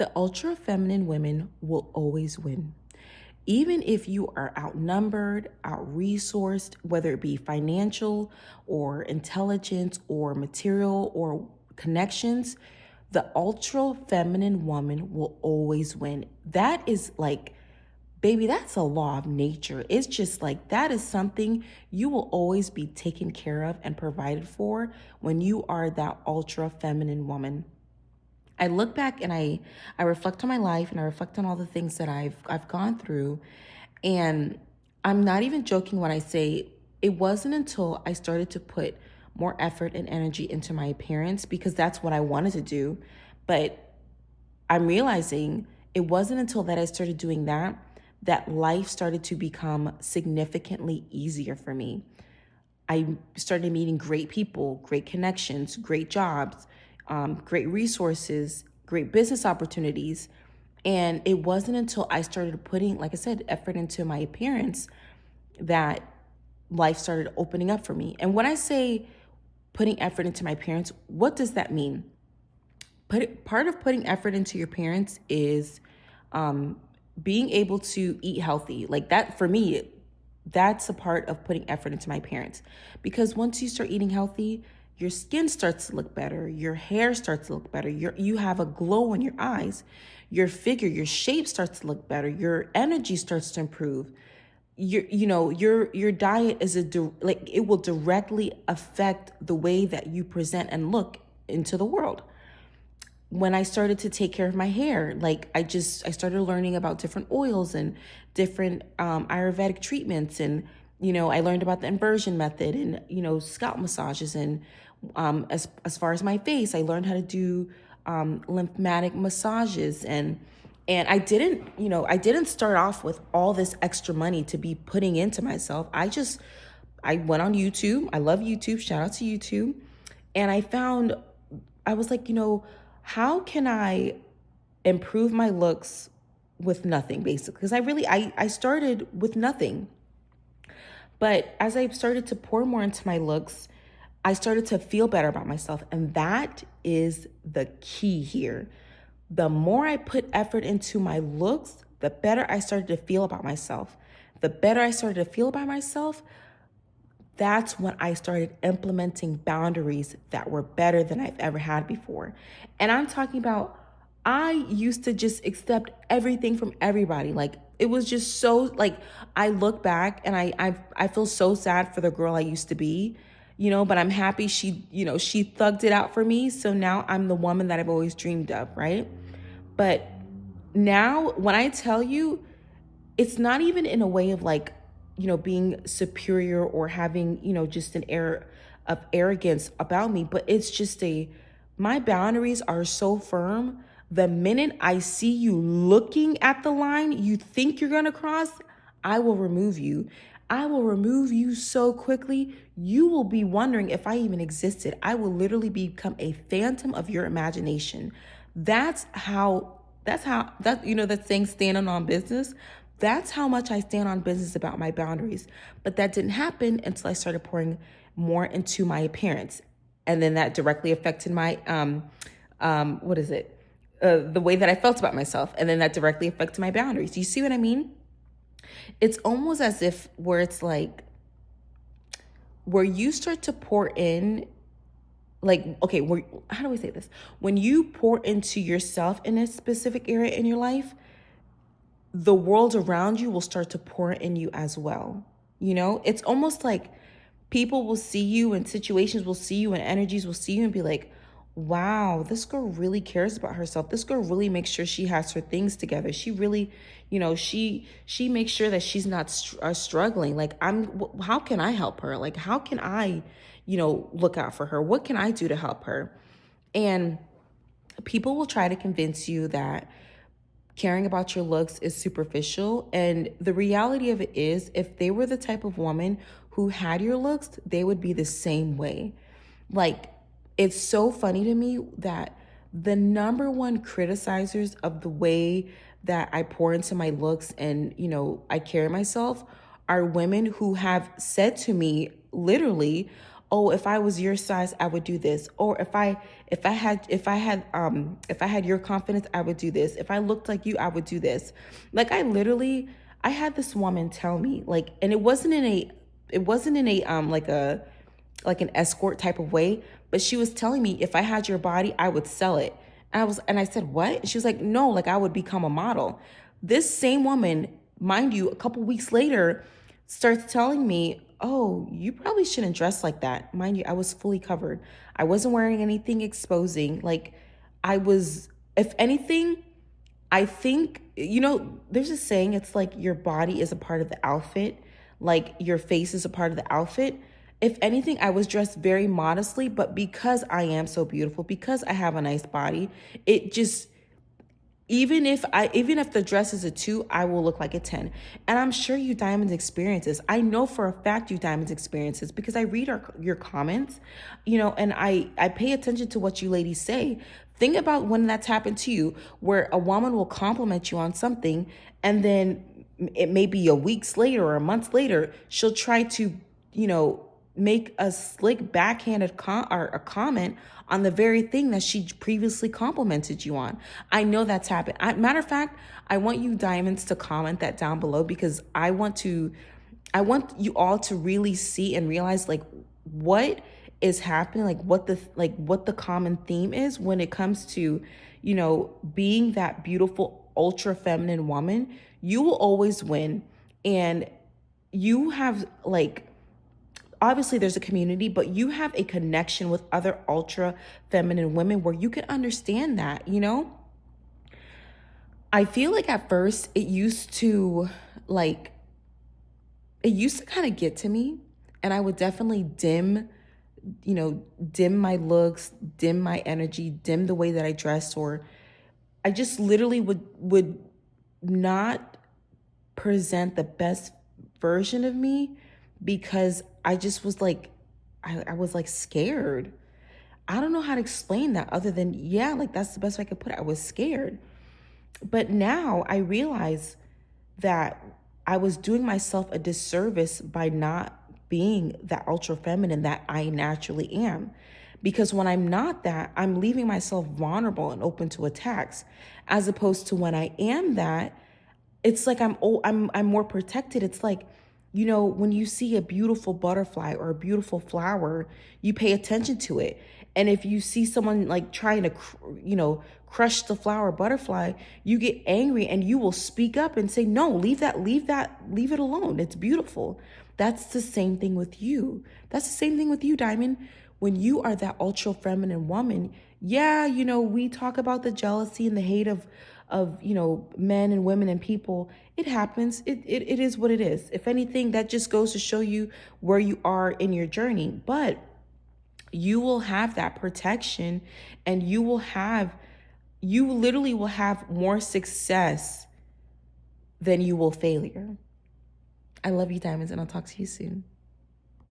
The ultra feminine women will always win. Even if you are outnumbered, out resourced, whether it be financial or intelligence or material or connections, the ultra feminine woman will always win. That is like, baby, that's a law of nature. It's just like that is something you will always be taken care of and provided for when you are that ultra feminine woman. I look back and I reflect on my life and I reflect on all the things that I've gone through, and I'm not even joking when I say it wasn't until I started to put more effort and energy into my appearance, because that's what I wanted to do. But I'm realizing it wasn't until that I started doing that that life started to become significantly easier for me. I started meeting great people, great connections, great jobs, great resources, great business opportunities. And it wasn't until I started putting, like I said, effort into my appearance that life started opening up for me. And when I say putting effort into my appearance, what does that mean? Part of putting effort into your appearance is um, being able to eat healthy. Like that, for me, that's a part of putting effort into my appearance. Because once you start eating healthy, your skin starts to look better, your hair starts to look better, you have a glow in your eyes, your figure, your shape starts to look better, your energy starts to improve. Your diet is like it will directly affect the way that you present and look into the world. When I started to take care of my hair, like I started learning about different oils and different Ayurvedic treatments, and I learned about the inversion method and scalp massages, and as far as my face, I learned how to do lymphatic massages, and I didn't start off with all this extra money to be putting into myself. I went on YouTube. I love YouTube. Shout out to YouTube. And I was like, how can I improve my looks with nothing, basically? Because I started with nothing. But as I started to pour more into my looks, I started to feel better about myself. And that is the key here. The more I put effort into my looks, the better I started to feel about myself. The better I started to feel about myself, that's when I started implementing boundaries that were better than I've ever had before. And I'm talking about, I used to just accept everything from everybody. Like it was just so like, I look back and I feel so sad for the girl I used to be, but I'm happy she thugged it out for me. So now I'm the woman that I've always dreamed of, right? But now when I tell you, it's not even in a way of like, being superior or having, just an air of arrogance about me, but it's just my boundaries are so firm. The minute I see you looking at the line you think you're going to cross, I will remove you. I will remove you so quickly. You will be wondering if I even existed. I will literally become a phantom of your imagination. That saying standing on business. That's how much I stand on business about my boundaries. But that didn't happen until I started pouring more into my appearance. And then that directly affected my, what is it? The way that I felt about myself. And then that directly affected my boundaries. Do you see what I mean? It's almost as if where it's like, where you start to pour in, like, okay, how do I say this? When you pour into yourself in a specific area in your life, the world around you will start to pour in you as well. It's almost like people will see you and situations will see you and energies will see you and be like, wow, this girl really cares about herself. This girl really makes sure she has her things together. She really, she makes sure that she's not struggling. Like, how can I help her? Like, how can I, look out for her? What can I do to help her? And people will try to convince you that caring about your looks is superficial. And the reality of it is, if they were the type of woman who had your looks, they would be the same way. Like, it's so funny to me that the number one criticizers of the way that I pour into my looks and, I carry myself are women who have said to me, literally, oh, if I was your size, I would do this. Or if I had your confidence, I would do this. If I looked like you, I would do this. Like I had this woman tell me, like, and it wasn't in a like an escort type of way, but she was telling me if I had your body, I would sell it. And I said, "What?" And she was like, "No, like I would become a model." This same woman, mind you, a couple weeks later, starts telling me, "Oh, you probably shouldn't dress like that." Mind you, I was fully covered. I wasn't wearing anything exposing. Like I was, if anything, I think, there's a saying, it's like your body is a part of the outfit, like your face is a part of the outfit. If anything, I was dressed very modestly, but because I am so beautiful, because I have a nice body, it just, even if the dress is a 2, I will look like a 10. And I'm sure you diamonds experiences. I know for a fact you diamonds experiences because I read your comments, and I pay attention to what you ladies say. Think about when that's happened to you, where a woman will compliment you on something, and then it may be a weeks later or a month later, she'll try to, make a slick backhanded or a comment on the very thing that she previously complimented you on. I know that's happened. Matter of fact, I want you diamonds to comment that down below because I want you all to really see and realize like what is happening, like what the common theme is when it comes to, being that beautiful ultra feminine woman. You will always win. And you have like, obviously there's a community, but you have a connection with other ultra feminine women where you can understand that, I feel like at first it used to kind of get to me, and I would definitely dim my looks, dim my energy, dim the way that I dressed, or I just literally would not present the best version of me because I just was like, I was like scared. I don't know how to explain that other than, yeah, like that's the best way I could put it. I was scared. But now I realize that I was doing myself a disservice by not being that ultra feminine that I naturally am. Because when I'm not that, I'm leaving myself vulnerable and open to attacks. As opposed to when I am that, it's like I'm more protected. It's like, when you see a beautiful butterfly or a beautiful flower, you pay attention to it. And if you see someone like trying to, crush the flower butterfly, you get angry and you will speak up and say, no, leave it alone. It's beautiful. That's the same thing with you. That's the same thing with you, Diamond. When you are that ultra feminine woman, yeah, we talk about the jealousy and the hate of men and women and people. It happens. It is what it is. If anything, that just goes to show you where you are in your journey. But you will have that protection, and you literally will have more success than you will failure. I love you, diamonds, and I'll talk to you soon.